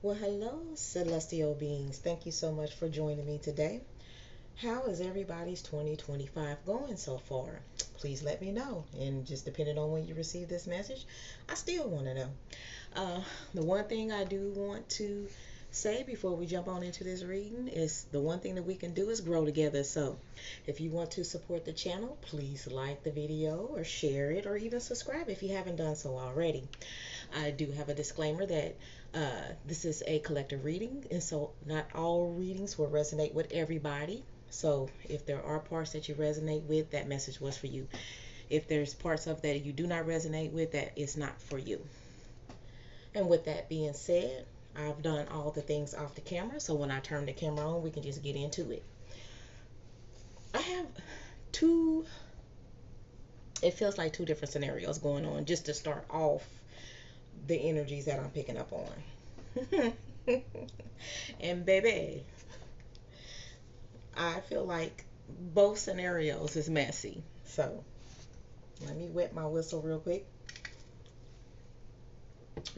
Well, hello, celestial beings. Thank you so much for joining me today. How is everybody's 2025 going so far? Please let me know. And just depending on when you receive this message, I still want to know. Uh, the one thing I do want to say before we jump on into this reading is the one thing that we can do is grow together. So if you want to support the channel, please like the video or share it or even subscribe if you haven't done so already. I do have a disclaimer that this is a collective reading, and so not all readings will resonate with everybody. So if there are parts that you resonate with, that message was for you. If there's parts of that you do not resonate with, that is not for you. And with that being said, I've done all the things off the camera, so when I turn the camera on, we can just get into it. I have two, it feels like two different scenarios going on just to start off the energies that I'm picking up on. And baby, I feel like both scenarios is messy. So let me wet my whistle real quick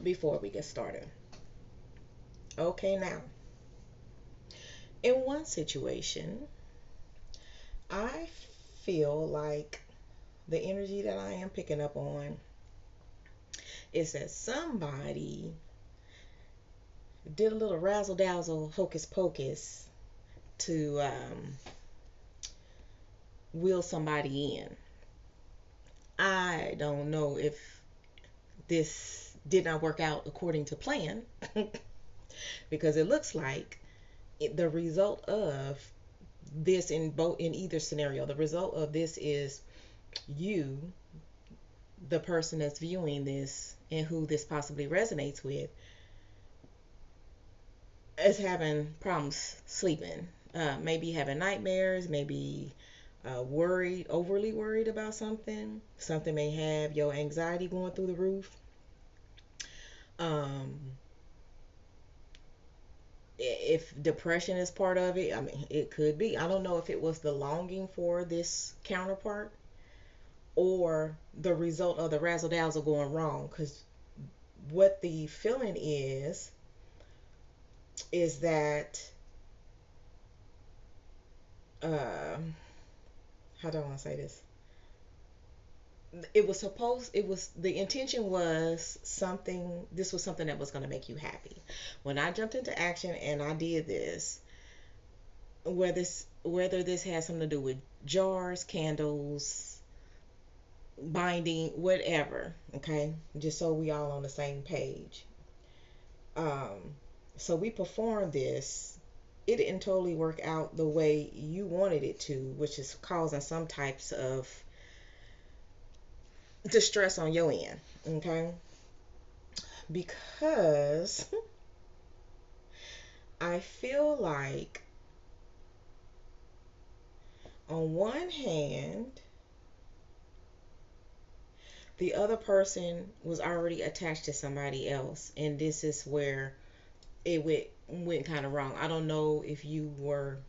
before we get started. Okay, now, in one situation, I feel like the energy that I am picking up on is that somebody did a little razzle dazzle hocus pocus to wheel somebody in. I don't know if this did not work out according to plan because it looks like the result of this in either scenario, the result of this is you, the person that's viewing this and who this possibly resonates with, is having problems sleeping. Maybe having nightmares, maybe worried, overly worried about something. Something may have your anxiety going through the roof. Um, if depression is part of it, I mean, it could be. I don't know if it was the longing for this counterpart or the result of the razzle dazzle going wrong. Because what the feeling is that, uh, how do I want to say this? The intention was something, this was something that was going to make you happy. When I jumped into action and I did this, whether this has something to do with jars, candles, binding, whatever, okay, just so we all on the same page. um so we performed this. It didn't totally work out the way you wanted it to, which is causing some types of distress on your end, okay? Because I feel like on one hand, the other person was already attached to somebody else, and this is where it went kind of wrong. I don't know if you were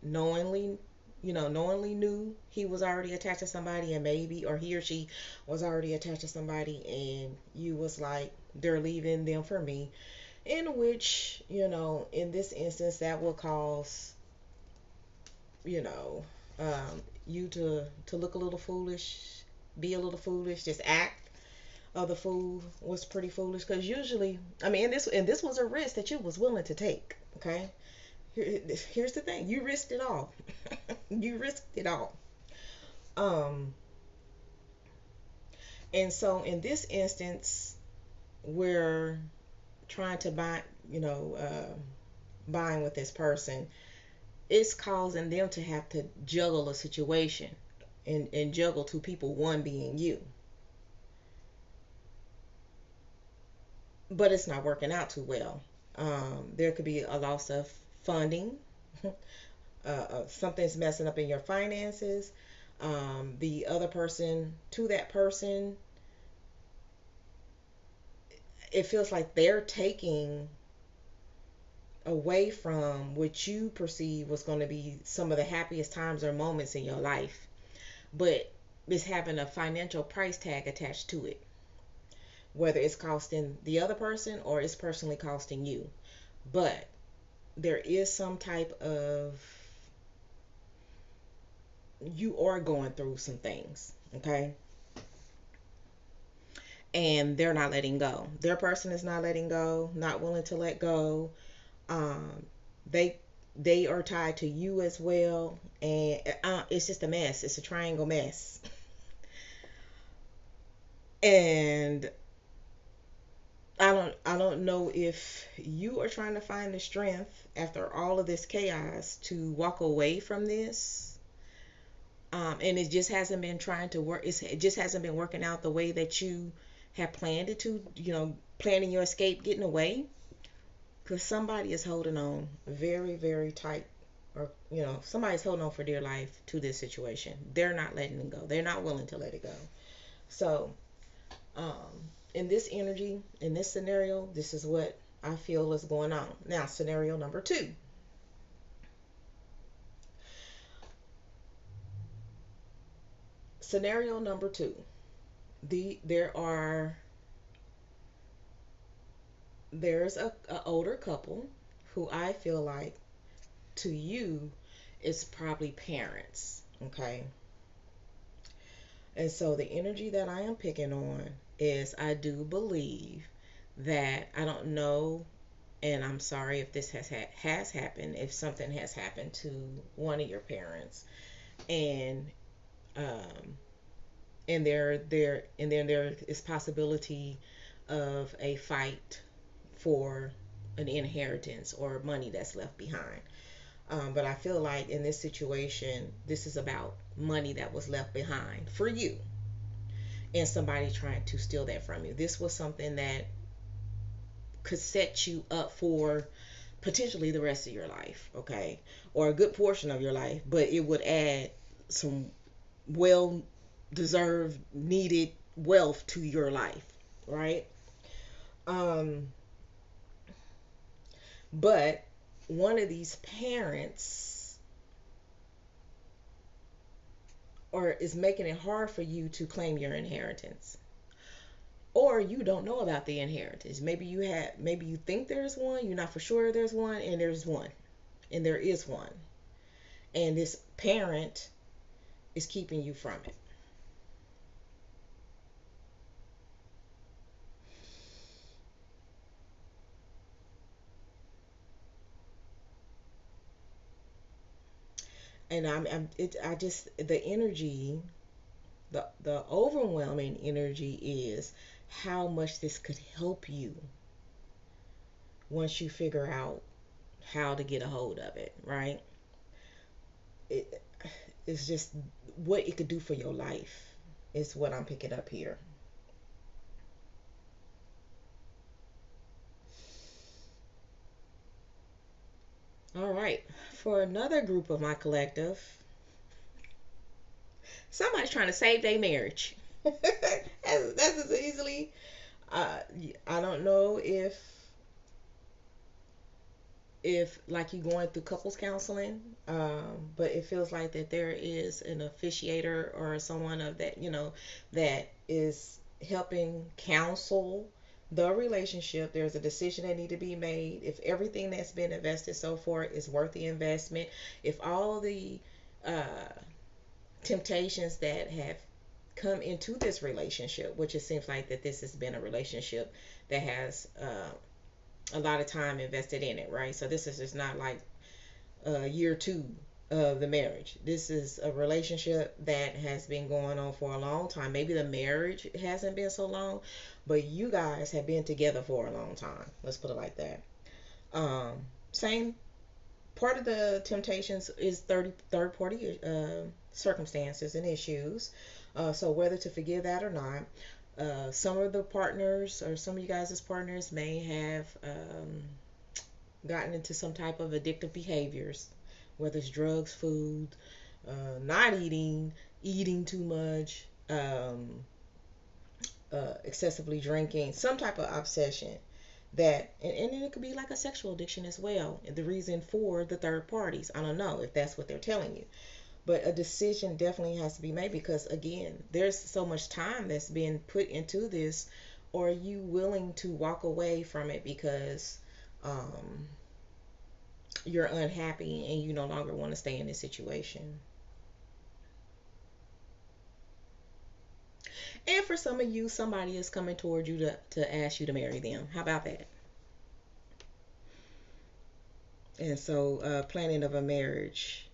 knowingly, knowingly knew he was already attached to somebody, and maybe, or he or she was already attached to somebody, and you was like, they're leaving them for me. In which, in this instance, that will cause, you know, you to look a little foolish, be a little foolish, just act of the fool was pretty foolish. Because usually, I mean, and this was a risk that you was willing to take. Okay, here's the thing: you risked it all. You risked it all. Um, and so in this instance, we're trying to buy, buying with this person. It's causing them to have to juggle a situation and juggle two people, one being you. But it's not working out too well. There could be a loss of funding. Something's messing up in your finances. The other person, to that person, it feels like they're taking away from what you perceive was going to be some of the happiest times or moments in your life, but it's having a financial price tag attached to it. whether it's costing the other person or it's personally costing you. But there is some type of, you are going through some things, okay? And they're not letting go. Their person is not letting go, not willing to let go. Um, they they are tied to you as well, and it's just a mess. It's a triangle mess. And I don't know if you are trying to find the strength after all of this chaos to walk away from this. And it just hasn't been trying to work. It just hasn't been working out the way that you have planned it to. Planning your escape, getting away, because somebody is holding on very, very tight, or somebody's holding on for dear life to this situation. They're not letting it go. They're not willing to let it go. So, in this energy, in this scenario, this is what I feel is going on. Now, scenario number two. Scenario number two. There are there's a older couple who I feel like, to you, is probably parents. Okay. And so the energy that I am picking on is, I do believe that, I don't know, and I'm sorry if this has happened, if something has happened to one of your parents, and um and then there is possibility of a fight for an inheritance or money that's left behind. But I feel like in this situation, this is about money that was left behind for you, and somebody trying to steal that from you. This was something that could set you up for potentially the rest of your life, okay? Or a good portion of your life, but it would add some well deserved, needed wealth to your life, right? Um, but one of these parents or is making it hard for you to claim your inheritance. Or you don't know about the inheritance. Maybe you think there's one, you're not for sure there's one, and there's one. And there is one. And this parent is keeping you from it. And I just, the energy, the overwhelming energy is how much this could help you once you figure out how to get a hold of it, right? It, it's just what it could do for your life is what I'm picking up here. All right. For another group of my collective, somebody's trying to save their marriage. That's as easily. Uh, I don't know if like you going through couples counseling, but it feels like that there is an officiator or someone of that, that is helping counsel the relationship. There's a decision that need to be made. If everything that's been invested so far is worth the investment, if all the uh, temptations that have come into this relationship, which it seems like that this has been a relationship that has a lot of time invested in it, right? So this is just not like year two of the marriage. This is a relationship that has been going on for a long time. Maybe the marriage hasn't been so long, but you guys have been together for a long time. Let's put it like that. Um, Same part of the temptations is third party circumstances and issues. So whether to forgive that or not, some of the partners or some of you guys as partners may have gotten into some type of addictive behaviors, whether it's drugs, food, not eating, eating too much, excessively drinking, some type of obsession that, and it could be like a sexual addiction as well. The reason for the third parties, I don't know if that's what they're telling you, but a decision definitely has to be made, because again, there's so much time that's been put into this or are you willing to walk away from it because um, you're unhappy and you no longer want to stay in this situation? And for some of you, somebody is coming toward you to ask you to marry them. How about that? And so, planning of a marriage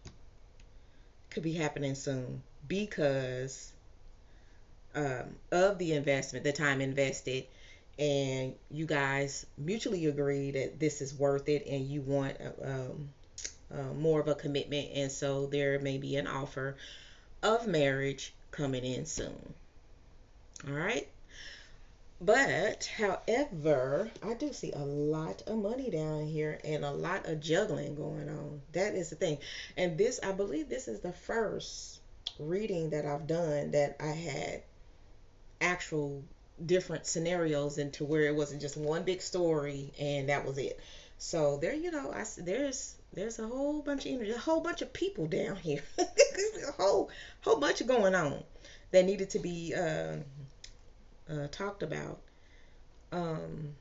could be happening soon because of the investment, the time invested, and you guys mutually agree that this is worth it and you want more of a commitment. And so, there may be an offer of marriage coming in soon. All right. But, however, I do see a lot of money down here and a lot of juggling going on. That is the thing. And this, I believe this is the first reading that I've done that I had actual different scenarios into where it wasn't just one big story and that was it. So there, there's a whole bunch of energy, a whole bunch of people down here, a whole bunch of going on that needed to be talked about. Um,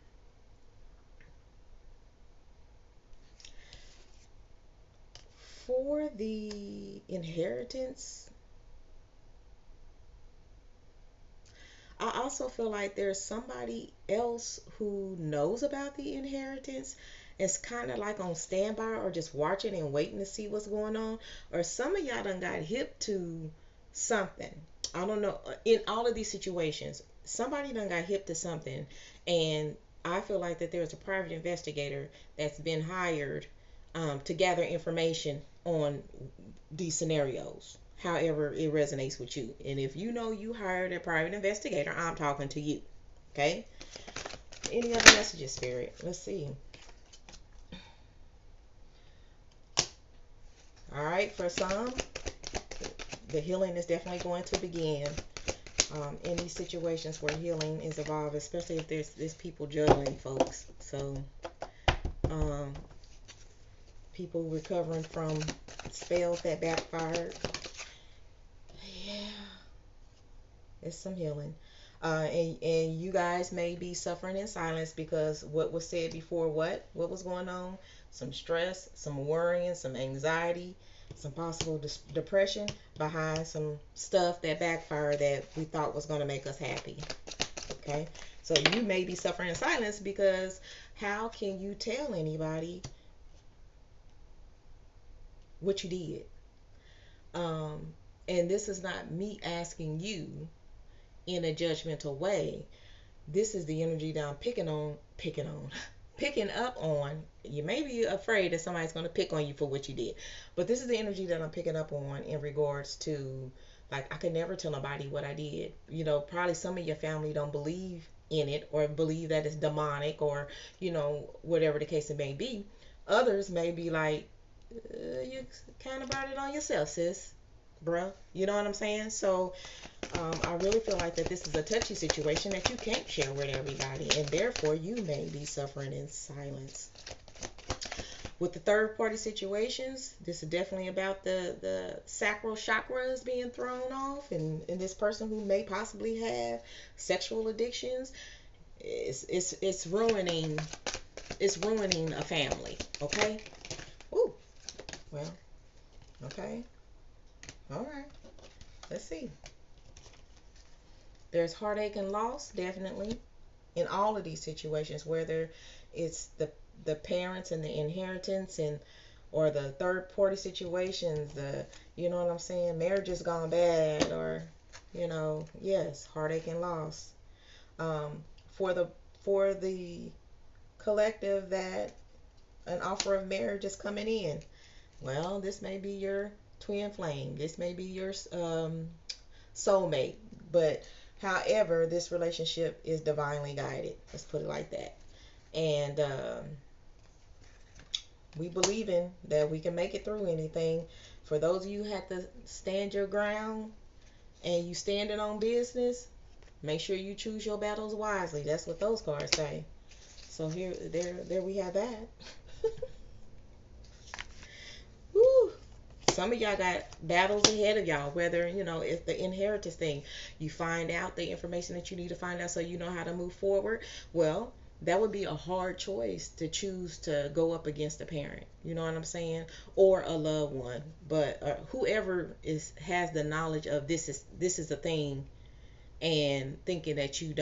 for the inheritance, I also feel like there's somebody else who knows about the inheritance. It's kind of like on standby or just watching and waiting to see what's going on. Or some of y'all done got hip to something. I don't know. In all of these situations, somebody done got hip to something. And I feel like that there's a private investigator that's been hired to gather information on these scenarios, however it resonates with you. And if you know you hired a private investigator, I'm talking to you. Okay? Any other messages, Spirit? Let's see. All right, for some, the healing is definitely going to begin in these situations where healing is involved, especially if there's people juggling, folks. So, um, people recovering from spells that backfired. Yeah, it's some healing. And you guys may be suffering in silence because what was said before, what was going on, some stress, some worrying, some anxiety, some possible depression behind some stuff that backfired that we thought was going to make us happy. Okay, so you may be suffering in silence because how can you tell anybody what you did? um and this is not me asking you in a judgmental way. This is the energy that I'm picking up on. You may be afraid that somebody's going to pick on you for what you did, but this is the energy that I'm picking up on in regards to, like, I could never tell nobody what I did. Probably some of your family don't believe in it or believe that it's demonic or, whatever the case it may be. Others may be like, you kind of brought it on yourself, sis, bruh. You know what I'm saying? So I really feel like that this is a touchy situation that you can't share with everybody, and therefore you may be suffering in silence. With the third party situations, this is definitely about the sacral chakras being thrown off, and this person who may possibly have sexual addictions. It's ruining a family. Okay. Ooh. Well. Okay. All right. Let's see. There's heartache and loss, definitely, in all of these situations, whether it's the parents and the inheritance and or the third party situations, you know what I'm saying, marriage has gone bad, or yes, heartache and loss. Um, for the collective that an offer of marriage is coming in. Well, this may be your twin flame. This may be your soulmate. But however, this relationship is divinely guided. Let's put it like that. And we believe in that we can make it through anything. For those of you who have to stand your ground and you standing on business, make sure you choose your battles wisely. That's what those cards say. So there we have that. Woo. some of y'all got battles ahead of y'all, whether, it's the inheritance thing. You find out the information that you need to find out so you know how to move forward. Well, that would be a hard choice to choose to go up against a parent. You know what I'm saying? Or a loved one. But whoever has the knowledge of this is a thing, and thinking that you're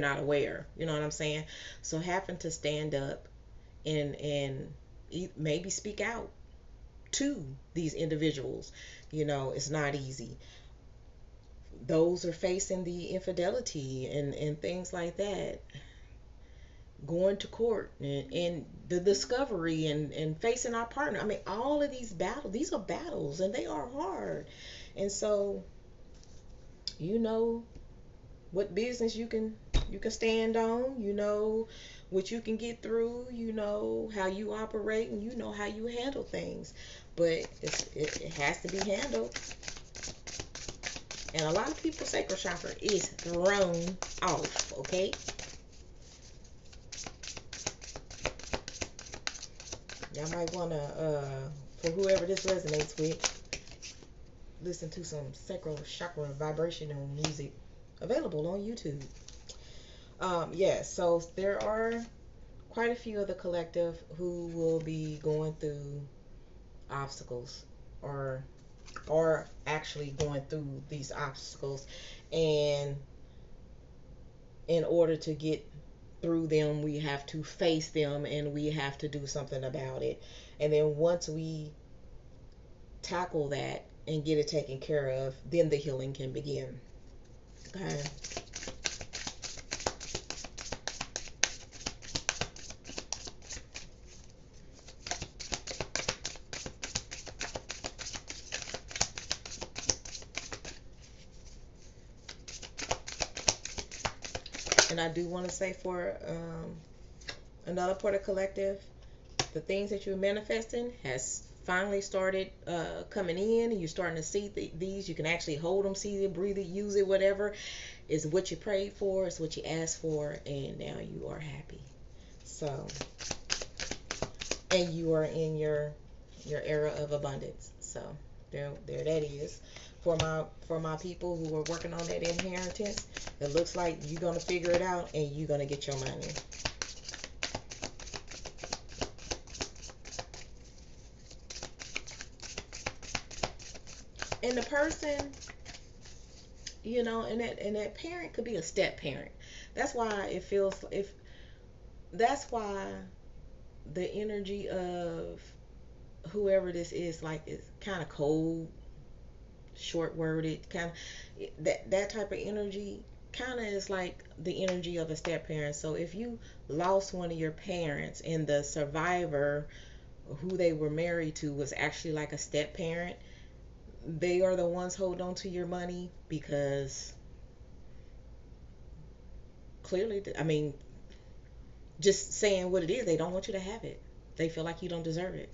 not aware. You know what I'm saying? So having to stand up and maybe speak out to these individuals, it's not easy. Those are facing the infidelity and things like that, going to court and the discovery and facing our partner. I mean, all of these are battles, and they are hard. And so, you know what business you can stand on, what you can get through, how you operate, and how you handle things. But it has to be handled. And a lot of people's sacral chakra is thrown off, okay? Y'all might want to, for whoever this resonates with, listen to some sacral chakra vibrational music available on YouTube. Yes, so there are quite a few of the collective who will be going through obstacles, or actually going through these obstacles, and in order to get through them, we have to face them, and we have to do something about it. And then once we tackle that and get it taken care of, then the healing can begin. Okay. And I do want to say, for another part of collective, the things that you're manifesting has finally started coming in, and you're starting to see these. You can actually hold them, see it, breathe it, use it, whatever. It's what you prayed for, it's what you asked for, and now you are happy. So, and you are in your era of abundance. So there that is. For my people who are working on that inheritance, it looks like you're gonna figure it out, and you're gonna get your money. And the person, and that parent could be a step parent. That's why it feels, if that's why the energy of whoever this is, like, is kind of cold, short worded, kind of that type of energy. Kind of is like the energy of a step parent. So if you lost one of your parents, and the survivor who they were married to was actually like a step parent, they are the ones holding on to your money, because clearly, I mean, just saying what it is, they don't want you to have it. They feel like you don't deserve it.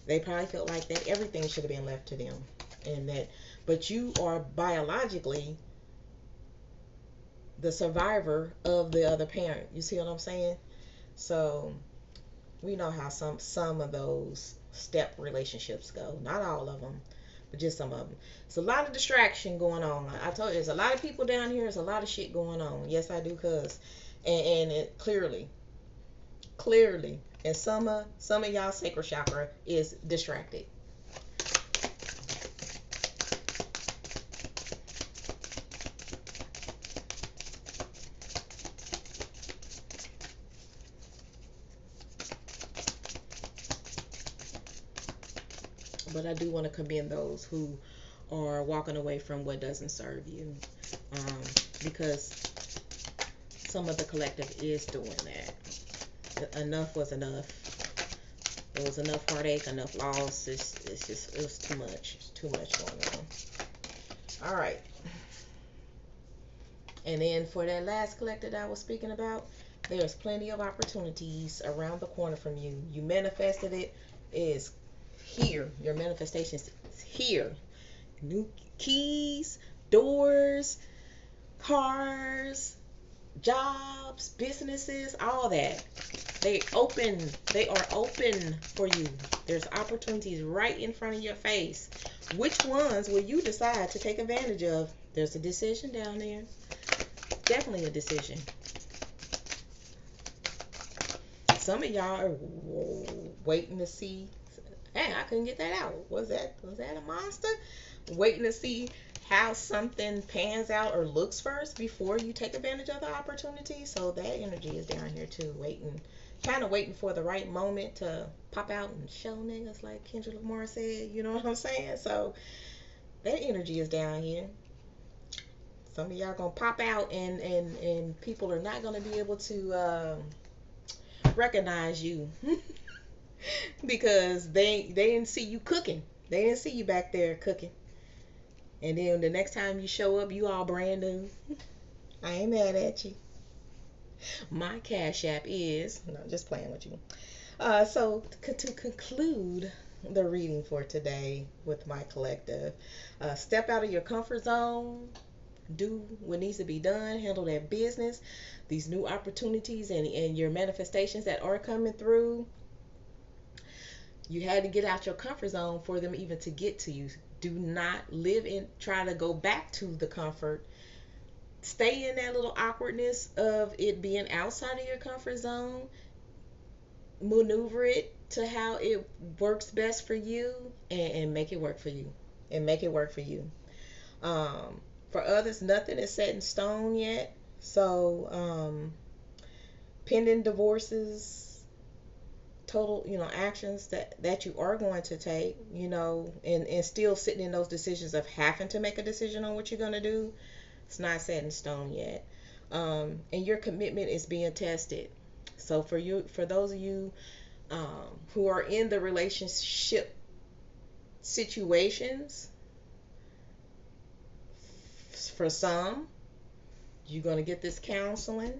They probably felt like that everything should have been left to them, but you are biologically the survivor of the other parent. You see what I'm saying? So we know how some of those step relationships go. Not all of them, but just some of them. It's a lot of distraction going on. I told you, there's a lot of people down here. There's a lot of shit going on. Yes, I do, cuz. And it clearly, and some of y'all sacral chakra is distracted. But I do want to commend those who are walking away from what doesn't serve you, because some of the collective is doing that. Enough was enough. There was enough heartache, enough loss. It was too much. It's too much going on. All right. And then for that last collective that I was speaking about, there's plenty of opportunities around the corner from you. You manifested it. It is here. Your manifestation is here. New keys, doors, cars, jobs, businesses, all that. They are open for you. There's opportunities right in front of your face. Which ones will you decide to take advantage of? There's a decision down there. Definitely a decision. Some of y'all are waiting to see. Hey, I couldn't get that out. Was that a monster? Waiting to see how something pans out or looks first before you take advantage of the opportunity. So that energy is down here too, waiting, kind of waiting for the right moment to pop out and show niggas, like Kendrick Lamar said. You know what I'm saying? So that energy is down here. Some of y'all gonna pop out, and people are not gonna be able to recognize you because they didn't see you cooking. They didn't see you back there cooking. And then the next time you show up, you all brand new. I ain't mad at you. My Cash App is, no, just playing with you. So to conclude the reading for today with my collective, step out of your comfort zone, do what needs to be done, handle that business, these new opportunities and your manifestations that are coming through. You had to get out your comfort zone for them even to get to you. Do not try to go back to the comfort. Stay in that little awkwardness of it being outside of your comfort zone. Maneuver it to how it works best for you, and make it work for you. And make it work for you. For others, nothing is set in stone yet. So, pending divorces, total, actions that you are going to take, and still sitting in those decisions of having to make a decision on what you're going to do, it's not set in stone yet. And your commitment is being tested. So for those of you who are in the relationship situations, for some, you're going to get this counseling.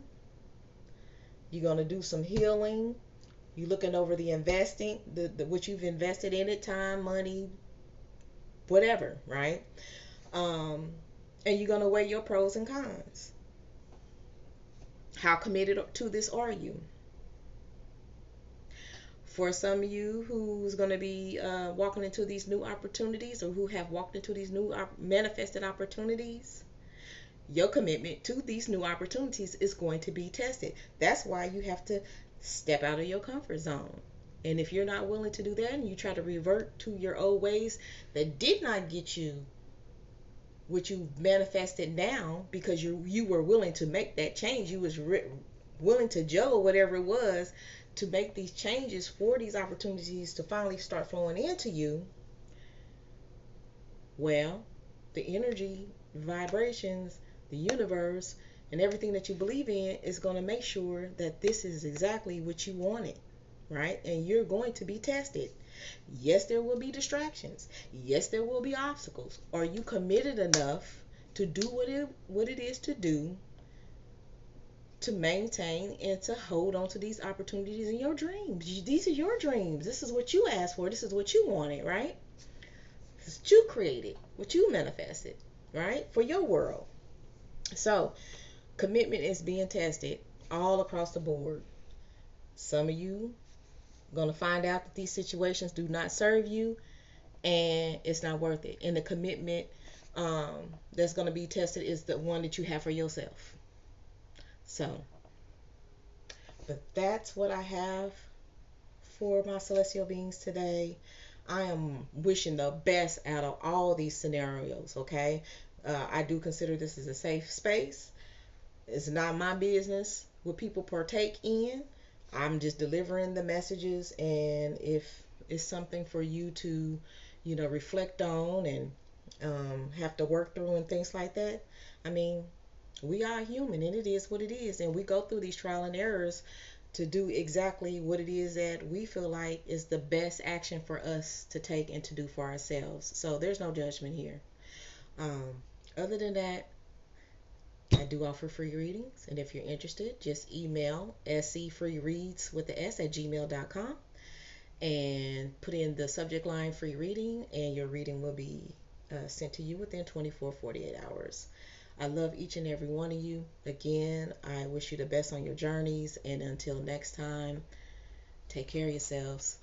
You're going to do some healing. You're looking over the investing, the what you've invested in it, time, money, whatever, right? And you're going to weigh your pros and cons. How committed to this are you? For some of you who's going to be walking into these new opportunities, or who have walked into these new manifested opportunities, your commitment to these new opportunities is going to be tested. That's why you have to step out of your comfort zone. And if you're not willing to do that, and you try to revert to your old ways that did not get you what you manifested now, because you were willing to make that change, you was willing to juggle whatever it was to make these changes for these opportunities to finally start flowing into you, well, the energy, vibrations, the universe, and everything that you believe in is going to make sure that this is exactly what you wanted, right? And you're going to be tested. Yes, there will be distractions. Yes, there will be obstacles. Are you committed enough to do what it is to do, to maintain and to hold on to these opportunities in your dreams? These are your dreams. This is what you asked for. This is what you wanted, right? This is what you created, what you manifested, right? For your world. So, commitment is being tested all across the board. Some of you are going to find out that these situations do not serve you, and it's not worth it. And the commitment that's going to be tested is the one that you have for yourself. So, but that's what I have for my celestial beings today. I am wishing the best out of all these scenarios, okay? I do consider this as a safe space. It's not my business what people partake in. I'm just delivering the messages, and if it's something for you to, reflect on and have to work through and things like that, I mean, we are human, and it is what it is, and we go through these trial and errors to do exactly what it is that we feel like is the best action for us to take and to do for ourselves. So there's no judgment here. Other than that, I do offer free readings, and if you're interested, just email scfreereads with the s@gmail.com and put in the subject line free reading, and your reading will be sent to you within 24-48 hours. I love each and every one of you. Again, I wish you the best on your journeys. And until next time, take care of yourselves.